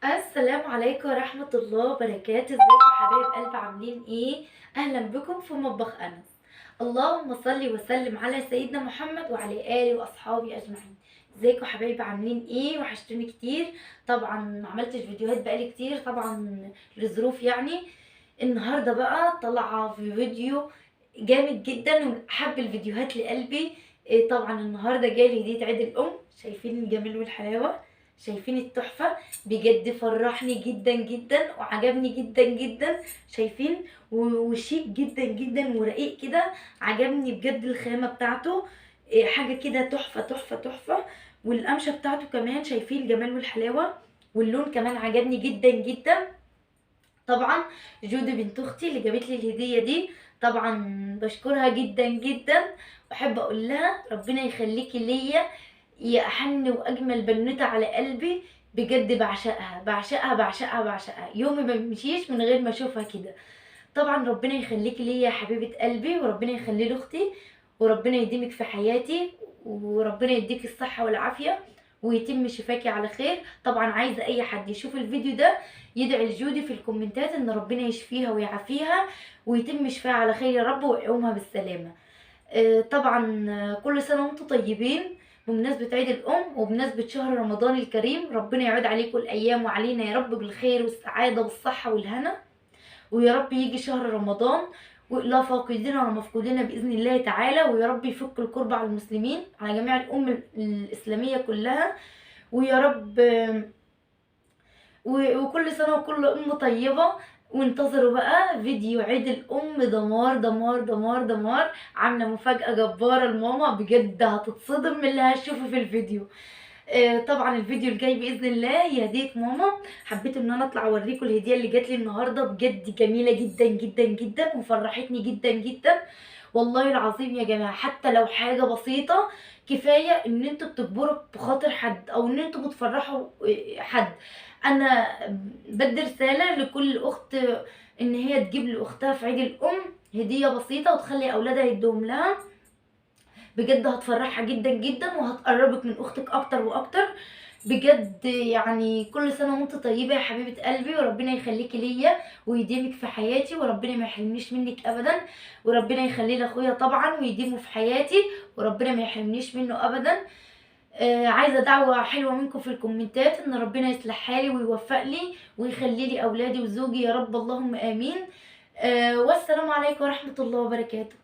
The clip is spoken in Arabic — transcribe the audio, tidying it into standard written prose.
السلام عليكم ورحمة الله وبركاته. ازيكم حبايب قلب؟ عاملين ايه؟ اهلا بكم في مطبخ انس. اللهم صل وسلم على سيدنا محمد وعلى اله واصحابه اجمعين. ازيكم حبايب؟ عاملين ايه؟ وحشتوني كتير. طبعا ما عملتش فيديوهات بقالي كتير طبعا لظروف يعني. النهارده بقى طالعه في فيديو جامد جدا ومن احب الفيديوهات لقلبي. طبعا النهارده جالي هديه عيد الام. شايفين الجمال والحلاوه؟ شايفين التحفه؟ بجد فرحني جدا جدا وعجبني جدا جدا. شايفين؟ وشيك جدا جدا ورقيق كده. عجبني بجد الخامة بتاعته. حاجة كده تحفة تحفة تحفة. والقمشة بتاعته كمان شايفين الجمال والحلاوة. واللون كمان عجبني جدا جدا. طبعا جودي بنت اختي اللي جابت لي الهدية دي، طبعا بشكرها جدا جدا. واحب اقول لها ربنا يخليكي ليا يا احن واجمل بنوته على قلبي. بجد بعشقها بعشقها بعشقها بعشقها، يومي ما بيمشيش من غير ما اشوفها كده. طبعا ربنا يخليكي ليا يا حبيبه قلبي، وربنا يخلي لي اختي، وربنا يديمك في حياتي، وربنا يديك الصحه والعافيه، ويتم شفاكي على خير. طبعا عايزه اي حد يشوف الفيديو ده يدعي لجودي في الكومنتات ان ربنا يشفيها ويعافيها ويتم شفاها على خير يا رب ويقومها بالسلامه. طبعا كل سنة وانتم طيبين بمناسبة عيد الأم وبمناسبة شهر رمضان الكريم. ربنا يعود عليكم الأيام وعلينا يا رب بالخير والسعادة والصحة والهنا. ويا رب يجي شهر رمضان لا فاقدين ولا مفقودين بإذن الله تعالى، ويا رب يفك الكرب على المسلمين على جميع الأمة الإسلامية كلها. ويا رب وكل سنة وكل أم طيبة. وانتظروا بقى فيديو عيد الأم دمار دمار دمار دمار. عاملة مفاجأة جبارة لماما، بجد هتتصدم من اللي هتشوفه في الفيديو. طبعا الفيديو الجاي باذن الله هي هديه ماما. حبيت ان انا اطلع اوريكم الهديه اللي جات لي النهارده، بجد جميله جدا جدا جدا وفرحتني جدا جدا. والله العظيم يا جماعه حتى لو حاجه بسيطه كفايه ان انتوا بتجبروا بخاطر حد او ان انتوا بتفرحوا حد. انا بدي رساله لكل اخت ان هي تجيب لاختها في عيد الام هديه بسيطه وتخلي اولادها يدوم لها. بجد هتفرحها جدا جدا وهتقربك من اختك اكتر واكتر. بجد يعني كل سنه وانت طيبه يا حبيبه قلبي، وربنا يخليكي ليا ويديمك في حياتي، وربنا ما يحرمنيش منك ابدا. وربنا يخلي لي اخويا طبعا ويديمه في حياتي، وربنا ما يحرمنيش منه ابدا. عايزه دعوه حلوه منكم في الكومنتات ان ربنا يصلح حالي ويوفق لي ويخلي لي اولادي وزوجي يا رب، اللهم امين. والسلام عليكم ورحمه الله وبركاته.